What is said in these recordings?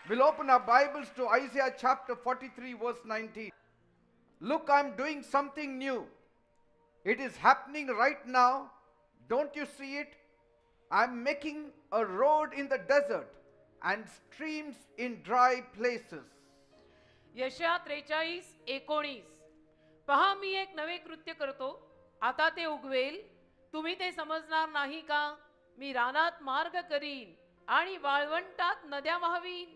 We'll open our Bibles to Isaiah chapter 43 verse 19. Look, I'm doing something new. It is happening right now. Don't you see it? I'm making a road in the desert and streams in dry places. यशया 43:19. पहा, मी एक नवे कृत्य करतो, आता ते उगवेल, तुम्ही ते समजणार नाही का? मी रानात मार्ग करीन आणि वाळवंटात नद्या वाहवीन.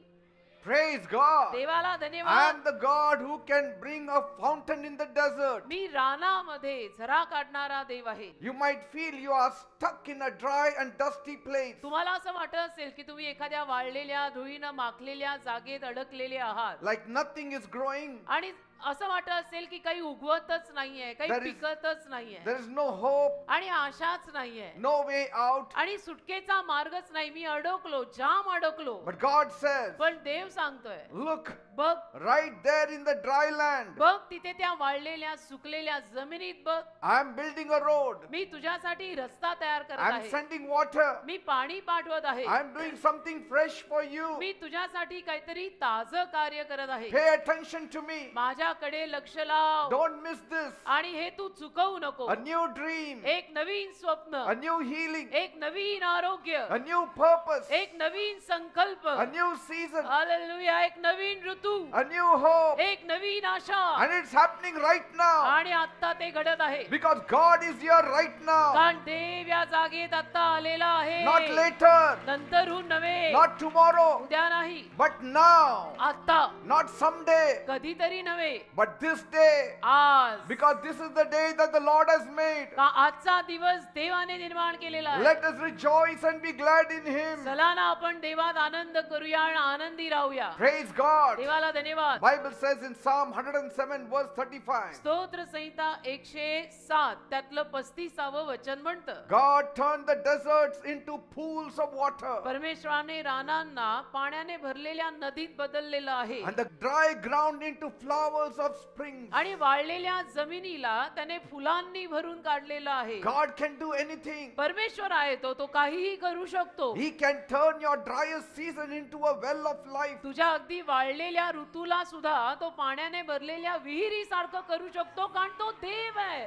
Praise God. देवाला I धन्यवाद. am the God who can bring a fountain in the desert. मी रानामध्ये झरा काढणारा देव आहे. You might feel you are stuck in a dry and dusty place. तुम्हाला असं वाटत असेल की तुम्ही एखाद्या वाळलेल्या धुळीनं माखलेल्या जागेत अडकलेले आहात Like nothing is growing. आणि असं वाटत असेल की काही उगवतच नाहीये, काही There is- पिकतच नाहीये There is no hope, आणि आशाच नाहीये no way out. आणि सुटकेचा मार्गच नाही. मी अडकलो, जाम अडकलो. But God says, पण देव सांगतोय, look, बघ right there in the dry land, बघ तिथे त्या वाळलेल्या सुकलेल्या जमिनीत बघ, I am building a road. मी तुझ्यासाठी रस्ता तयार करत I am आहे. sending water. मी पाणी पाठवत आहे. I am doing something fresh for you. मी तुझ्यासाठी काहीतरी ताजं कार्य करत आहे. Pay attention to me. माझ्याकडे लक्ष लाव Don't miss this. आणि हे तू चुकवू नको. A new dream, एक नवीन स्वप्न, a new healing, एक नवीन आरोग्य, a new purpose, एक नवीन संकल्प, a new season, हालेलुया, एक नवीन ऋतू, a new hope. एक नवीन आशा. And it's happening right now. आणि आता ते घडत आहे. Because God is here right now. कारण देव या जागेत आता आलेला आहे. Not later, नंतरहून नव्हे, not tomorrow, उद्या नाही, but now. आता, Not someday, कधीतरी नव्हे, but this day. आज. Because this is the day that the Lord has made. का आजचा दिवस देवाने निर्माण केलेला आहे. Let us rejoice and be glad in Him. चला ना आपण देवात आनंद करूया आणि आनंदी राहूया. Praise God. देवाला धन्यवाद. Bible says in Psalm 107 verse 35. स्तोत्र संहिता 107 त्यातलं 35व वचन म्हणतं, God turned the deserts into pools of water परमेश्वराने रानांना पाण्याने भरलेल्या नदीत बदललेलं आहे and the dry ground into flowers of springs. आणि वाळलेल्या जमिनीला त्याने फुलांनी भरून काढलेलं आहे. God can do anything. परमेश्वर आहे तो काहीही करू शकतो. He can turn your driest season into a well of life. तुझ्या अगदी वाळलेल्या ऋतूला सुद्धा तो पाण्याने भरलेल्या विहिरीसारखं करू शकतो, कारण तो देव आहे.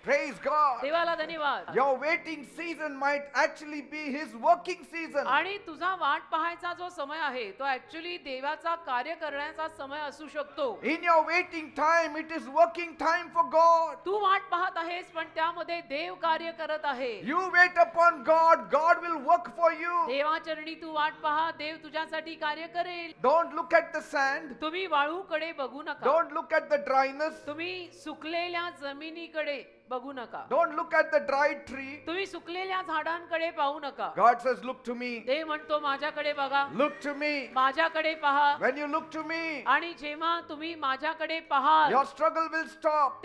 Praise God. देवाला धन्यवाद. Your waiting season might actually be His working season. आणि तुझा वाट पाहायचा जो समय आहे तो ऍक्च्युअली देवाचा कार्य करण्याचा समय असू शकतो. In your waiting time, it is working time for God. तू वाट पाहत आहेस पण त्यामध्ये देव कार्य करत आहे. You wait upon God, God will work for you. देवाचरणी तू वाट पहा, देव तुझ्यासाठी कार्य करेल. Don't look at the sand. तुम्ही वाळूकडे बघू नका. Don't look at the dryness. तुम्ही सुकलेल्या जमिनीकडे बघू नका. Don't look at the dried tree. तुम्ही सुकलेल्या झाडांकडे पाहू नका. God says, look to me. देव म्हणतो माझ्याकडे बघा. Look to me. माझ्याकडे पहा. When you look to me, आणि जेव्हा तुम्ही माझ्याकडे पाहाल your struggle will stop.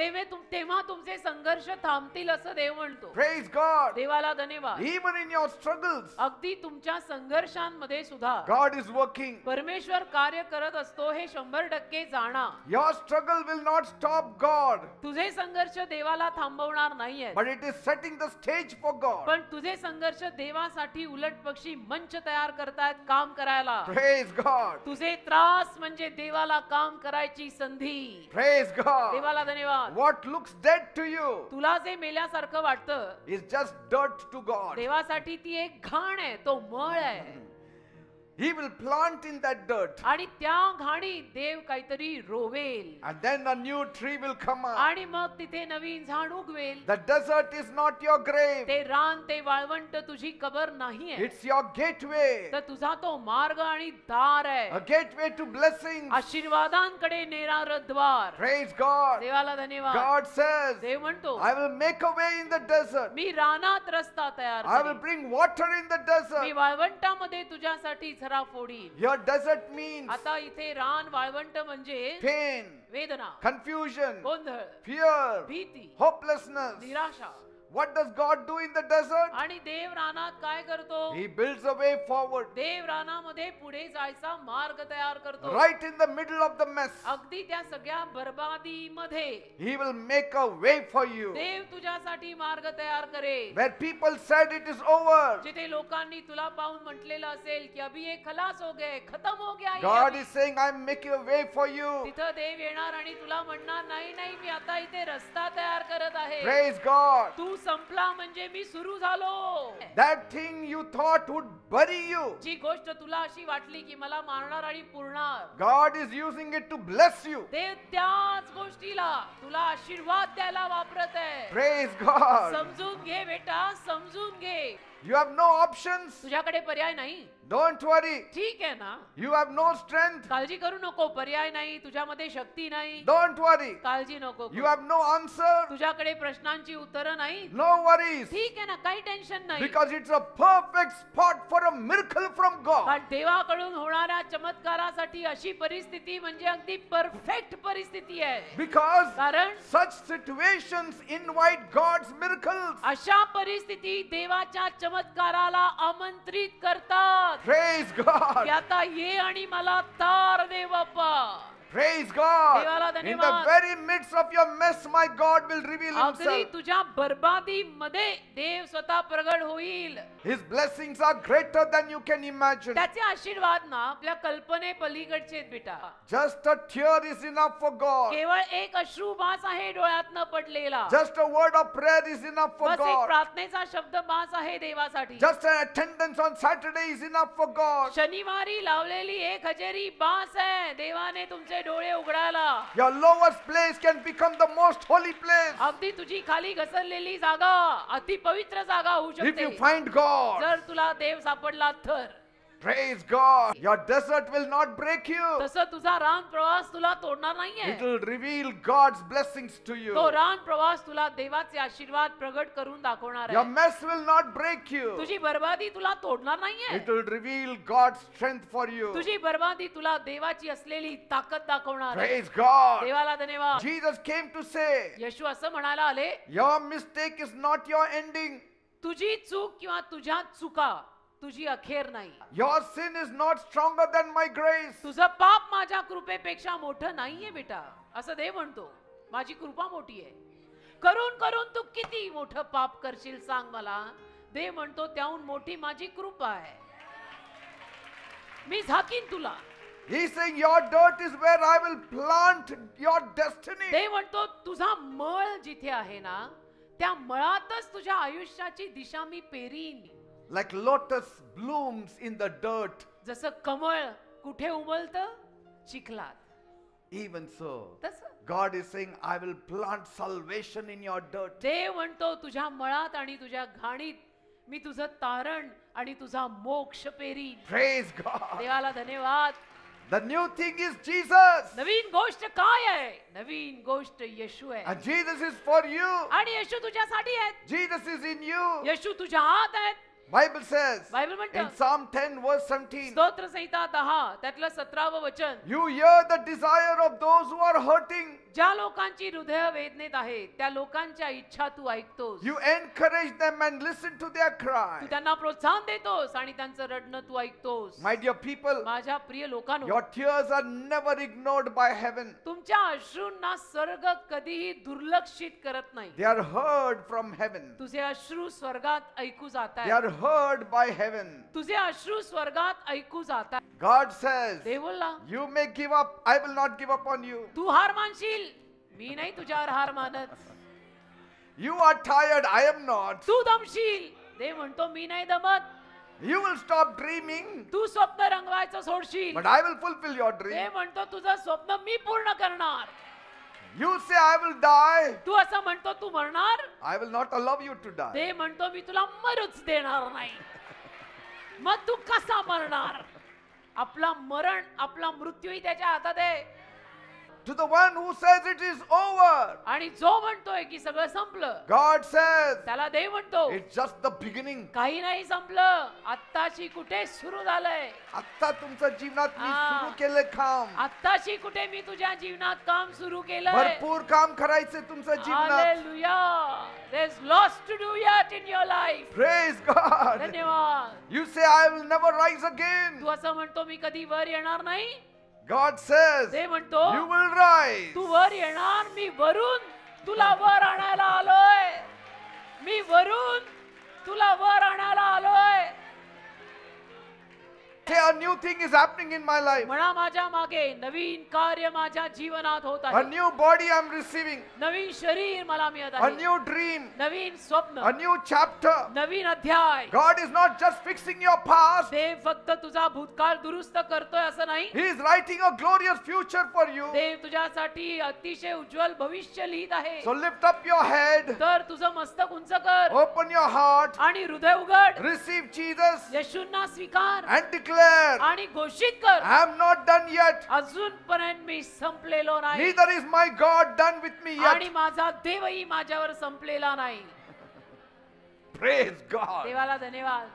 तेव्हा तुमचे संघर्ष थांबतील असं देव म्हणतो. Praise God. देवाला धन्यवाद. Even in your struggles, अगदी तुमच्या संघर्षांमध्ये सुद्धा God is working. परमेश्वर कार्य करत असतो हे 100% जाणा. Your struggle will not stop God, तुझे संघर्ष देवाला थांबवणार नाहीये, but it is setting the stage for God. पण तुझे संघर्ष देवासाठी उलट पक्षी मंच तयार करतायत काम करायला. Praise God. तुझे त्रास म्हणजे देवाला काम करायची संधी. Praise God. देवाला धन्यवाद. What looks dead to you तुला जे मेल्यासारखं वाटतं is just dirt to God. देवासाठी ती एक घाण आहे, तो मळ आहे. He will plant in that dirt, आणि त्या घाणीत देव काहीतरी रोवेल and then a new tree will come up. आणि मग तिथे नवीन झाड उगवेल. The desert is not your grave, ते रान ते वाळवंट तुझी कबर नाहीये, it's your gateway, तर तुझा तो मार्ग आणि दार आहे. a gateway to blessings. आशीर्वादांकडे नेणारं द्वार. Praise God. देवाला धन्यवाद. God says, देव म्हणतो I will make a way in the desert. मी रानात रस्ता तयार I will करीन. bring water in the me desert. वाळवंटामध्ये तुझ्यासाठी झरा फोडीन. Your desert means आता इथे रान वाळवंट म्हणजे pain, वेदना, confusion, गोंधळ, fear, भीती, hopelessness. निराशा. What does God do in the desert? आणि देव रानात काय करतो? He builds a way forward. देव रानामध्ये पुढे जायचा मार्ग तयार करतो. Right in the middle of the mess, अगदी त्या सगळ्या बरबादीमध्ये He will make a way for you. देव तुझ्यासाठी मार्ग तयार करेल. Where people said it is over, जिथे लोकांनी तुला पाहून म्हटलेलं असेल की अभी ये खलास हो गए, खत्म हो गया ये God अभी. is saying, I'm making a way for you. तिथं देव येणार आणि तुला म्हणणार नाही नाही मी आता इथे रस्ता तयार करत आहे. Praise God. तू संपला म्हणजे मी सुरू झालो. That thing you thought would bury you, जी गोष्ट तुला अशी वाटली की मला मारणार आणि पुरणार, God is using it to bless you. देव त्याच गोष्टीला तुला आशीर्वाद द्यायला वापरत आहे. Praise God. समजून घे बेटा, समजून घे. You have no options. तुझ्याकडे पर्याय नाही. Don't worry. ठीक आहे ना, You have no strength. काळजी करू नको. पर्याय नाही, तुझ्यामध्ये शक्ती नाही. Don't worry. काळजी नको You करू. have no answer. तुझ्याकडे प्रश्नांची उत्तरं नाही. No worries. ठीक आहे ना, काही टेन्शन नाही. Because it's a perfect spot for a miracle from God. कारण देवाकडून होणाऱ्या चमत्कारासाठी अशी परिस्थिती म्हणजे अगदी परफेक्ट परिस्थिती आहे. Because कारण such situations invite God's miracles. अशा परिस्थिती देवाच्या चमत्काराला आमंत्रित करतात. Praise God. की आता ये आणि मला तार दे बाप्पा. Praise God. देवाला In the धन्यवाद. very midst of your mess, my God will reveal अगदी Himself. तुझ्या बर्बादी मध्ये देव स्वतः प्रगट होईल. His blessings are greater than you can imagine. त्याचे आशीर्वाद ना आपल्या कल्पने पलीकडचे आहेत बेटा. Just a tear is enough for God. केवळ एक अश्रुबास आहे डोळ्यातनं पडलेला. Just a word of prayer is enough for बस एक God. प्रार्थनेचा शब्द बास आहे देवासाठी. Just an attendance on Saturday is enough for God. शनिवारी लावलेली एक हजेरी बास आहे देवाने तुमचे डोळे उघडायला. Your lowest place can become the most holy place. अगदी तुझी खाली घसरलेली जागा अति पवित्र जागा होऊ If you शकते find God. जर तुला देव सापडला तर. Praise God. Your desert will not break you. तसं तुझा रान प्रवास तुला तोडणार नाहीये. It will reveal God's blessings to you. तो रान प्रवास तुला देवाचे आशीर्वाद प्रगट करून दाखवणार Your आहे. mess will not break you. तुझी बर्बादी तुला तोडणार नाहीये. It will reveal God's strength for you. तुझी बर्बादी तुला देवाची असलेली ताकद दाखवणार आहे. Praise God. देवाला धन्यवाद. Jesus came to say, येशू असं म्हणायला आले, your mistake is not your ending. तुझी चूक किंवा तुझ्या चुका तुझी अखेर नाही. Your sin is not stronger than my grace. तुझं पाप माझ्या कृपेपेक्षा मोठं नाहीये बेटा, असं देव म्हणतो. माझी कृपा मोठी आहे. करून करून तू किती मोठं पाप करशील सांग मला. देव म्हणतो त्याहून मोठी माझी कृपा आहे. मी झाकीन तुला. He's saying your dirt is where I will plant your destiny. देव म्हणतो तुझा मळ जिथे आहे ना त्या मळातच तुझ्या आयुष्याची दिशा मी पेरीन. Like lotus blooms in the dirt. जसं कमळ कुठे उमलतं? चिखलात. Even so, तसं God is saying, I will plant salvation in your dirt. देव म्हणतो तुझ्या मळात आणि तुझ्या घाणीत मी तुझं तारण आणि तुझा मोक्ष पेरीन. Praise God. देवाला धन्यवाद. The new thing is Jesus. नवीन गोष्ट काय आहे? नवीन गोष्ट येशू आहे. And Jesus is for you. आणि येशू तुझ्यासाठी आहेत. Jesus is in you. येशू तुझ्या आत आहेत. Bible says बायबल in म्हणतं Psalm 10 verse 17, स्तोत्र संहिता 10 त्यातलं 17वं वचन. you hear the desire of those who are hurting. ज्या लोकांची हृदय वेदनेत आहेत त्या लोकांच्या इच्छा तू ऐकतोस. You encourage them and listen to their Tu cry. त्यांना प्रोत्साहन देतोस आणि त्यांचं रडणं तू ऐकतोस. My dear people, माझ्या प्रिय लोकांनो, your tears are never ignored by heaven. तुमच्या अश्रूंना स्वर्ग कधीही दुर्लक्षित करत नाही. They are heard from heaven. तुझे अश्रू स्वर्गात ऐकू They जातात. are heard by heaven. तुझे अश्रू स्वर्गात ऐकू जातात. God says, देव बोलला, you may give up. I will not give up on you. तू हार मानशील, मी नाही तुझ्यावर हार मानत. You are tired. I am not. तू दमशील, देव म्हणतो मी नाही दमत. You will stop dreaming, तू स्वप्न रंगवायचं सोडशील, but I will fulfill your dream. देव म्हणतो तुझं स्वप्न मी पूर्ण करणार. You say, I will die. तू असं म्हणतो तू मरणार, I will not allow you to die. देव म्हणतो मी तुला मरूच देणार नाही. मग तू कसा मरणार? आपला मरण, आपला मृत्यूही त्याच्या हातात आहे. To the one who says it is over, आणि जो म्हणतोय की सगळं संपलं, God says, त्याला देव म्हणतो it's just the beginning. काही नाही संपलं, आत्ताची कुठे सुरू झालंय. आता तुमच्या जीवनात मी हा. सुरू केले काम. आत्ताची कुठे मी तुझ्या जीवनात काम सुरू केलंय. भरपूर काम करायचे तुमच्या जीवनात. Hallelujah. There's is lost to do yet in your life. Praise God. धन्यवाद. You say, I will never rise again. तू असं म्हणतो मी कधी वर येणार नाही. God says, ते म्हणतो you will rise. तू वर येणार, मी वरून तुला वर आणायला आलोय. मी वरून तुला वर आणायला आलोय. Say, a new thing is happening in my life. म्हणा माझ्या मागे नवीन कार्य माझ्या जीवनात होत A आहे. new body I'm receiving. नवीन शरीर मला मिळत A आहे. new dream. नवीन स्वप्न, A new chapter. नवीन अध्याय. God is not just fixing your past. देव फक्त तुझा भूतकाळ दुरुस्त करतोय असं नाही. He is writing a glorious future for you. देव तुझ्यासाठी अतिशय उज्ज्वल भविष्य लिहित आहे. So lift up your head. तर तुझं मस्तक उंच कर Open your heart. आणि हृदय उघड. Receive Jesus. येशूंना स्वीकार And declare, आणि घोषित कर, I am not done yet. अजूनपर्यंत मी संपलेलो नाही Neither is my God done with me आणि yet. माझा देवही माझ्यावर संपलेला नाही. Praise God. देवाला धन्यवाद.